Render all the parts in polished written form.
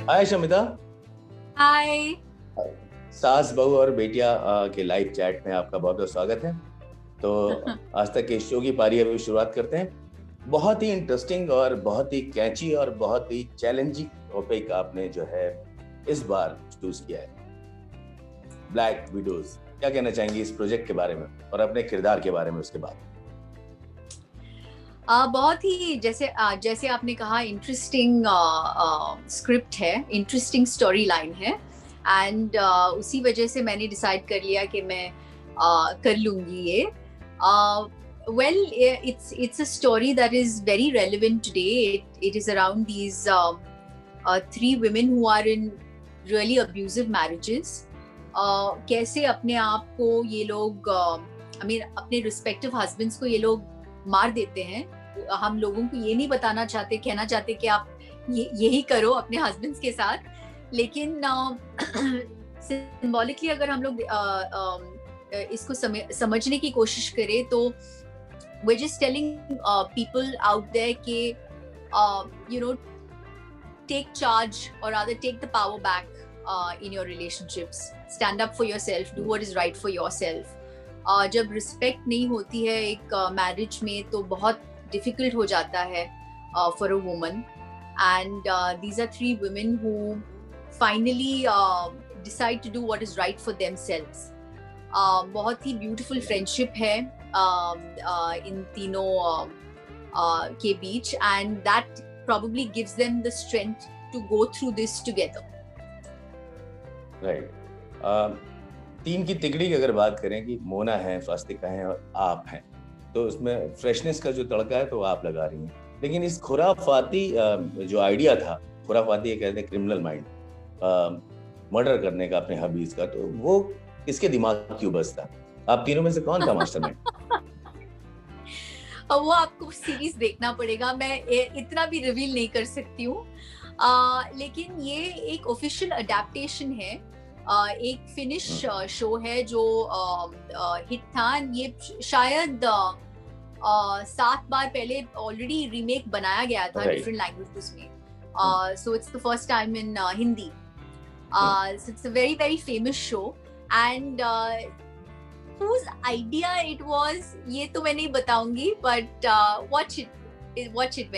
हाय शमिता। हाय। सास बहू और बेटिया के लाइव चैट में आपका बहुत बहुत स्वागत है। तो आज तक के शो की पारी अभी शुरुआत करते हैं। बहुत ही इंटरेस्टिंग और बहुत ही कैची और बहुत ही चैलेंजिंग टॉपिक आपने जो है इस बार चूज किया है, ब्लैक विडोज। क्या कहना चाहेंगे इस प्रोजेक्ट के बारे में और अपने किरदार के बारे में उसके बाद? बहुत ही जैसे आपने कहा, इंटरेस्टिंग स्क्रिप्ट है, इंटरेस्टिंग स्टोरी लाइन है, एंड उसी वजह से मैंने डिसाइड कर लिया कि मैं कर लूंगी ये। Well, it's a story that is very relevant today. It is around these three women who are in really abusive marriages. कैसे अपने आप को ये लोग अपने रिस्पेक्टिव हस्बैंड्स को ये लोग मार देते हैं। हम लोगों को ये नहीं बताना चाहते, कहना चाहते कि आप यही करो अपने हस्बैंड्स के साथ, लेकिन सिंबॉलिकली अगर हम लोग इसको समझने की कोशिश करें तो we're just telling people out there कि take charge or rather take the power back in your relationships. Stand up for yourself, do what is right for yourself. जब रिस्पेक्ट नहीं होती है एक मैरिज में तो बहुत डिफिकल्ट हो जाता है for a woman, and these are three women who finally decide to do what is right for themselves. बहुत ही ब्यूटीफुल फ्रेंडशिप है इन तीनों के बीच, and that probably gives them the strength to go through this together. Right. Team की तिगड़ी की अगर बात करें कि मोना है, स्वास्तिका है और आप हैं, तो उसमें फ्रेशनेस का जो तड़का है तो आप लगा रही हैं। लेकिन इस खुराफाती जो आइडिया था, खुराफाती ये कहते हैं क्रिमिनल माइंड, मर्डर करने का अपने हबीज का, तो वो किसके दिमाग क्यों बसता? आप तीनों में से कौन था मास्टरमाइंड? वो आपको सीरीज देखना पड़ेगा, मैं इतना भी रिवील नहीं कर सकती हूँ। लेकिन ये एक ऑफिशियल अडेप्टेशन है, एक फिनिश शो है जो हिट था। ये शायद 7 बार पहले ऑलरेडी रीमेक बनाया गया था डिफरेंट लैंग्वेजेस में, so it's the first time in Hindi. So it's a very very famous show, and whose idea it was ये तो मैं नहीं बताऊंगी, but watch it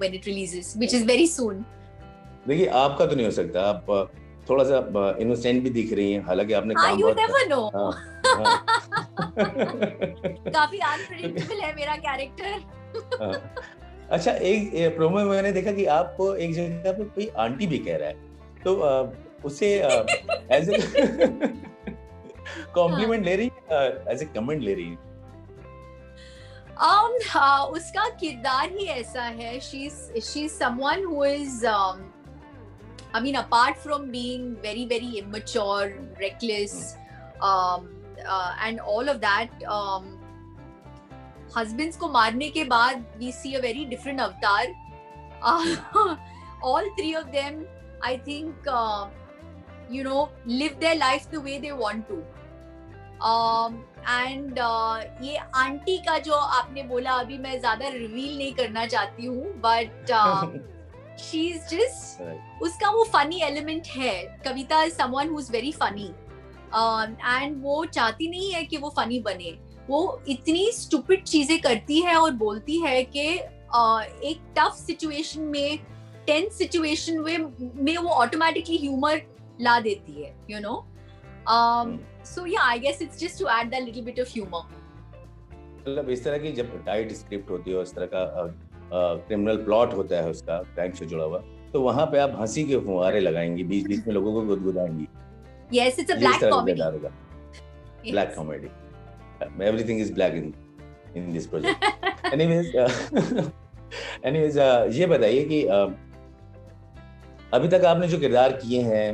when it releases, which is very soon. देखिए, आपका तो नहीं हो सकता, आप थोड़ा सा इनोसेंट भी दिख रही हैं, हालांकि आपने काम you never know. काफी अनप्रेडिक्टेबल है मेरा कैरेक्टर। अच्छा, एक प्रोमो में मैंने देखा कि आपको एक जगह पे कोई आंटी भी कह रहा है, तो उसे एज ए कॉम्प्लीमेंट ले रही है, एज ए कमेंट ले रही है? उसका किरदार ही ऐसा है। she's someone who is I mean, apart from being very very immature, reckless, and all of that, husbands को मारने के बाद we see a very different avatar. All three of them, I think, live their life the way they want to. And ये aunty का जो आपने बोला, अभी मैं ज्यादा रिवील नहीं करना चाहती हूँ, but she's just उसका वो फनी एलिमेंट है। कविता is someone who's very funny, and वो चाहती नहीं है कि वो फनी बने। वो इतनी स्टूपिड चीजें करती है और बोलती है कि एक टफ सिचुएशन में, टेंस सिचुएशन में वो ऑटोमेटिकली ह्यूमर ला देती है, you know. So yeah, I guess it's just to add that little bit of humor. मतलब इस तरह की जब टाइट स्क्रिप्ट होती है, इस तरह का क्रिमिनल प्लॉट होता है उसका क्राइम से जुड़ा हुआ, तो वहां पे आप हंसी के फुहारे लगाएंगी, बीच बीच में लोगों को गुदगुदाएंगी। Yes, it's a black comedy. Black comedy. Everything is black in this project. Anyways, ये बताइए कि अभी तक आपने जो किरदार किए हैं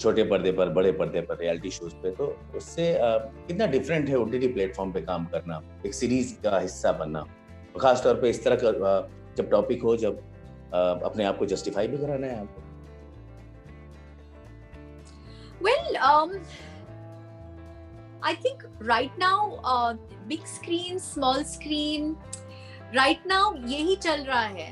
छोटे पर्दे पर, बड़े पर्दे पर, रियलिटी शोज पे, तो उससे कितना डिफरेंट है ओटीटी प्लेटफॉर्म पे काम करना, एक सीरीज का हिस्सा बनना, खास तौर पे इस तरह का जब टॉपिक हो, जब अपने आप को जस्टिफाई भी कराना है आपको? Well, I think right now big screen, small screen, right now यही चल रहा है,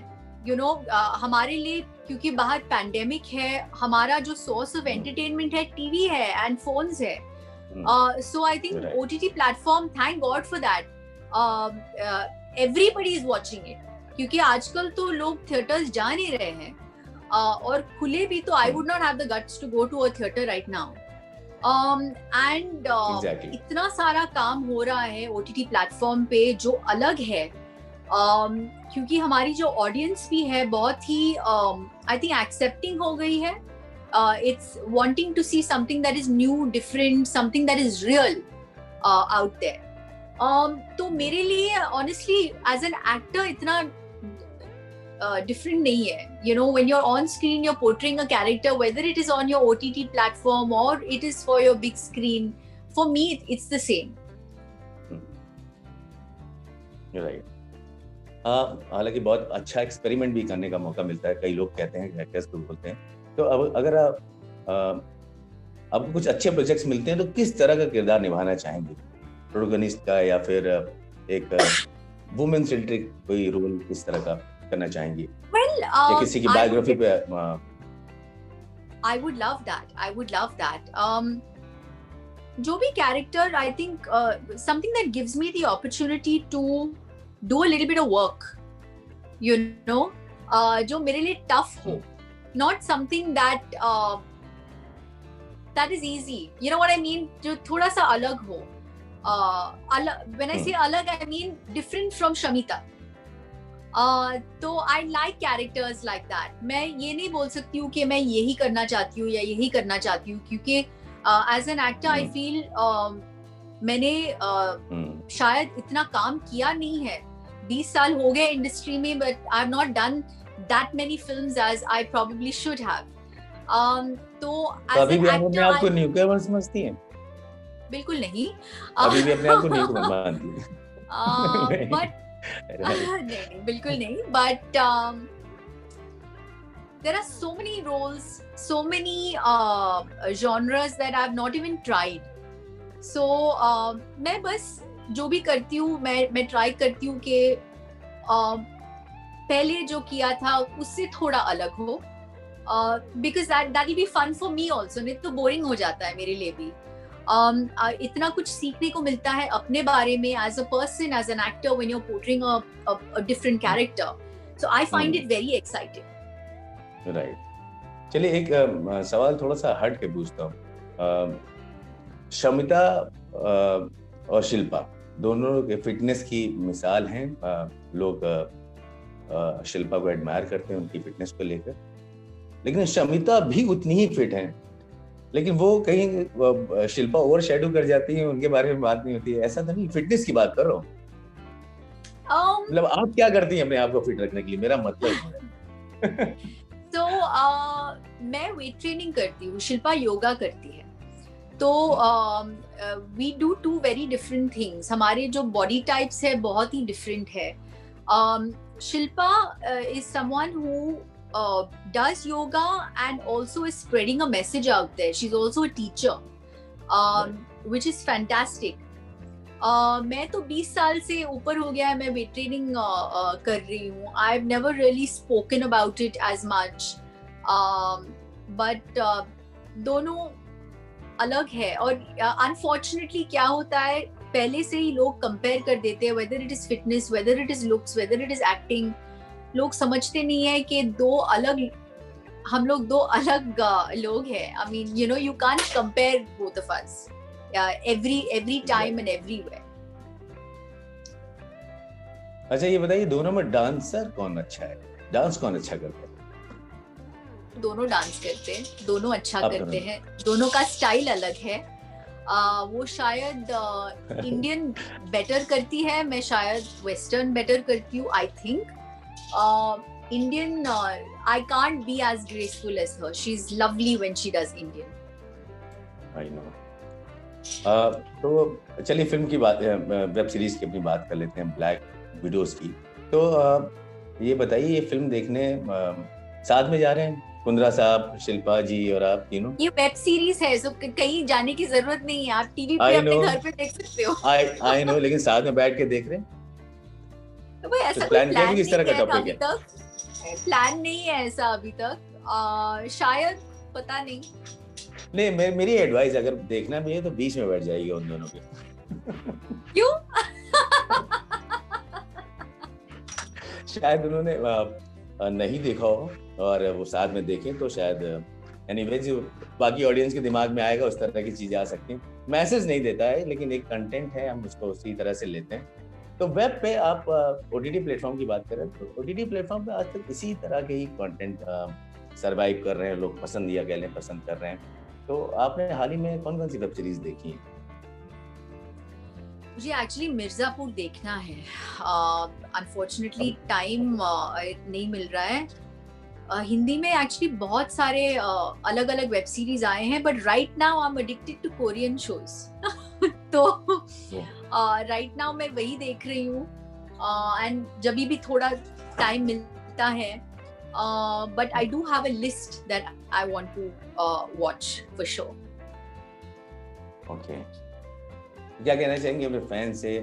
हमारे लिए क्योंकि बाहर पैंडेमिक है, हमारा जो सोर्स ऑफ एंटरटेनमेंट है टीवी है एंड फोन्स है. So I think Right. OTT platform, thank God for that. Everybody is watching it. क्योंकि आजकल तो लोग थिएटर्स जा नहीं रहे हैं, और खुले भी तो I would not have the guts to go to a theater right now. And Exactly. इतना सारा काम हो रहा है OTT प्लेटफॉर्म पे जो अलग है, क्योंकि हमारी जो ऑडियंस भी है बहुत ही आई थिंक एक्सेप्टिंग हो गई है. It's wanting to see something that is new, different, something that is real out there. तो मेरे लिए honestly as an actor इतना different नहीं है. You know, when you're on screen, you're portraying a character, whether it is on your OTT platform or it is for your big screen. For me, it's the same. You're right. हालांकि बहुत अच्छा experiment भी करने का मौका मिलता है. कई लोग कहते हैं, एक्टर्स को बोलते हैं. तो अब अगर आपको कुछ अच्छे प्रोजेक्ट्स मिलते हैं तो किस तरह का किरदार निभाना चाहेंगे? प्रोटोगनिस्ट का या फिर एक वुमेन सेंट्रिक कोई रोल किस तरह का करना चाहेंगे? Well, या किसी की बायोग्राफी पे? I would love that. I would love that. जो भी character, I think something that gives me the opportunity to do a little bit of work, you know, जो मेरे लिए tough हो. Not something that that is easy. You know what I mean? जो थोड़ा सा अलग हो. When I say अलग, I mean different from Shamita. तो I like characters like that. मैं ये नहीं बोल सकती हूँ कि मैं यही करना चाहती हूँ या यही करना चाहती हूँ, क्योंकि as an actor I feel मैंने शायद इतना काम किया नहीं है. 20 साल हो गए इंडस्ट्री में, but I have not done that many films as I probably should have. तो as अभी an भी actor, आपको न्यूकमर समझती हैं? बिल्कुल नहीं. अभी भी अपने आप को न्यूकमर मानती हैं? But नहीं, बिल्कुल नहीं. But there are so many roles, so many genres that I have not even tried. So मैं बस जो भी करती हूँ, मैं ट्राई करती हूँ कि पहले जो किया था उससे थोड़ा अलग हो, because that will be fun for me also. नहीं तो बोरिंग हो जाता है मेरे लिए भी. इतना कुछ सीखने को मिलता है अपने बारे में as a person, as an actor, when you're portraying a different character. So I find it very exciting. Right. चलिए एक सवाल थोड़ा सा हट के पूछता हूँ. शमिता और शिल्पा दोनों के फिटनेस की मिसाल हैं. लोग शिल्पा को एडमायर करते हैं उनकी फिटनेस को लेकर, लेकिन शमिता भी उतनी ही फिट हैं, लेकिन वो कहीं शिल्पा ओवर शेडो कर जाती है, उनके बारे में बात नहीं होती है. ऐसा तो नहीं, फिटनेस की बात कर रहा हूँ. मतलब आप क्या करती हैं अपने आप को फिट रखने के लिए, मेरा मतलब है. तो मैं वेट ट्रेनिंग करती हूँ, शिल्पा योगा करती है. तो we do two very different things. हमारे जो बॉडी टाइप्स है बहुत ही डिफरेंट है. Shilpa is someone who does yoga and also is spreading a message out there. She's also a teacher, which is fantastic. मैं तो 20 साल से ऊपर हो गया है, मैं वेट ट्रेनिंग कर रही हूँ. I've never really spoken about it as much, but दोनों अलग है. और unfortunately क्या होता है, पहले से ही लोग कंपेयर कर देते हैं, whether it is fitness, whether it is looks, whether it is acting. लोग समझते नहीं है कि हम लोग दो अलग लोग हैं. I mean, you know, you can't compare both of us every time and everywhere. अच्छा ये बताइए, दोनों में डांसर कौन अच्छा है? डांस कौन अच्छा करता है? दोनों डांस करते हैं, दोनों अच्छा करते हैं. दोनों का स्टाइल अलग है. वो शायद इंडियन बेटर करती है, मैं शायद वेस्टर्न बेटर करती हूँ. I think Indian, I can't be as graceful as her. She's lovely when she does Indian. I know. तो चलिए फिल्म की बात, वेब सीरीज की अपनी बात कर लेते हैं, ब्लैक विडोज की. तो ये बताइए, ये फिल्म देखने साथ में जा रहे हैं कुंद्रा साहब, शिल्पा जी और आप तीनों? ये वेब सीरीज है, तो कहीं जाने की जरूरत नहीं है. आप टीवी पे अपने घर पे देख सकते हो. I know, लेकिन साथ में बैठ के देख रहे हैं. तो भाई ऐसा प्लान किया कि किस तरह का टॉपिक है? प्लान नहीं है ऐसा अभी तक, शायद, पता नहीं। नहीं, मेरी एडवाइस, अगर देखना भी है तो बीच में बैठ जाएगी उन दोनों के। क्यों? शायद उन्होंने नहीं देखा हो और वो साथ में देखें तो शायद एनीवेज बाकी ऑडियंस के दिमाग में आएगा, उस तरह की चीजें आ सकती हैं। मैसेज नहीं देता है, लेकिन एक कंटेंट है, हम उसको उसी तरह से लेते हैं। तो वेब पे आप ओटीटी प्लेटफॉर्म की बात करें तो ओटीटी प्लेटफॉर्म पे आज तक इसी तरह के ही कंटेंट सरवाइव कर रहे हैं, लोग पसंद या कह लें पसंद कर रहे हैं। तो आपने हाल ही में कौन कौन सी वेब सीरीज देखी है? मुझे एक्चुअली मिर्जापुर देखना है, अनफॉर्चुनेटली टाइम नहीं मिल रहा है। हिंदी में एक्चुअली बहुत सारे अलग अलग वेब सीरीज आए हैं, but right now I am addicted to Korean shows. तो राइट नाउ मैं वही देख रही हूँ, एंड जब भी थोड़ा टाइम मिलता है, but I do have a list that I want to watch for sure. Okay, क्या कहना चाहेंगे अपने फैन से?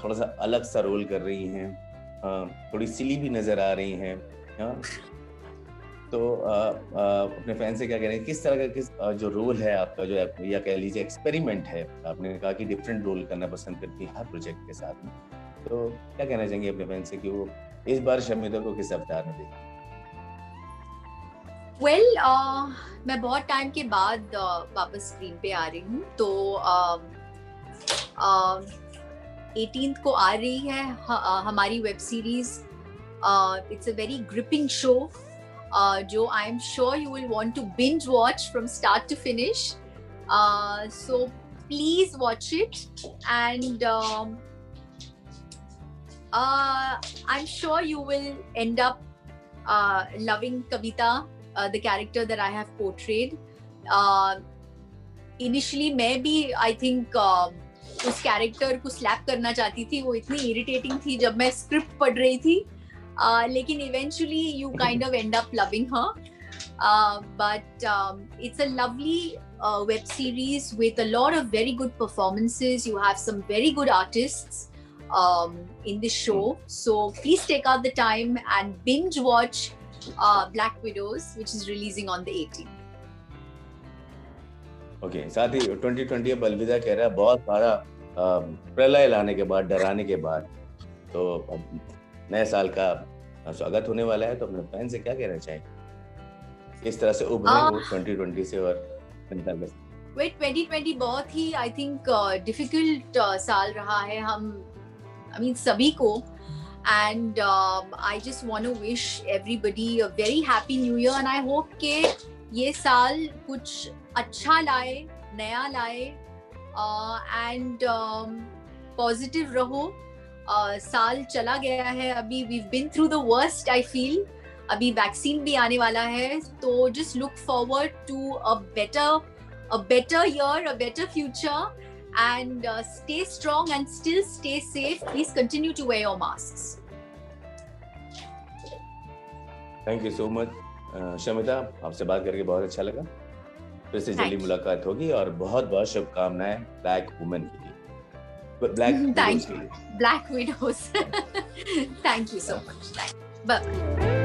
थोड़ा सा अलग सा रोल कर रही हैं, थोड़ी सिली भी नजर आ रही हैं, तो अपने फैन से क्या कह रहे हैं, किस तरह का जो रोल है आपका, जो या कह लीजिए एक्सपेरिमेंट है? आपने कहा कि डिफरेंट रोल करना पसंद करती है हर प्रोजेक्ट के साथ में, तो क्या कहना चाहेंगे अपने फैन से कि वो इस बार शर्मिदा को किस अवतार में देखें? वेल, मैं बहुत टाइम के बाद वापस स्क्रीन पे आ रही हूँ, तो 18th को आ रही है हमारी web series. It's a very gripping show, जो I am sure you will want to binge watch from start to finish, so please watch it, and I am sure you will end up loving Kavita, the character that I have portrayed. Initially मैं भी I think उस character को slab करना चाहती थी, वो इतनी irritating थी जब मैं स्क्रिप्ट पढ़ रही थी, लेकिन eventually you kind of and up loving her, but it's a lovely web series with a lot of very good performances. You have some very good artists in this show, so please take out the time and binge watch Black Widows, which is releasing on the 18th. Okay, साथ ही 2020 अब अलविदा कह रहा है, बहुत सारा प्रलय लाने के बाद, डराने के बाद, तो अब नए साल का स्वागत होने वाला है, तो अपने फैन से क्या कहना चाहेंगे, इस तरह से उभरे वो 2020 से और 2020 बहुत ही आई थिंक डिफिकल्ट साल रहा है, हम I mean सभी को, and I just want to wish everybody a very happy new year, and I hope कि ये साल कुछ अच्छा लाए, नया लाए, and positive रहो। साल चला गया है अभी, we've been through the worst, I feel। अभी वैक्सीन भी आने वाला है, तो just look forward to a better year, a better future, and stay strong and still stay safe. Please continue to wear your masks. Thank you so much, शर्मिदा, आपसे बात करके बहुत अच्छा लगा। फिर से जल्दी मुलाकात होगी और बहुत बहुत शुभकामनाएं ब्लैक वुमेन के लिए, ब्लैक विडोज के लिए। Black Widows. Thank you so much. Bye.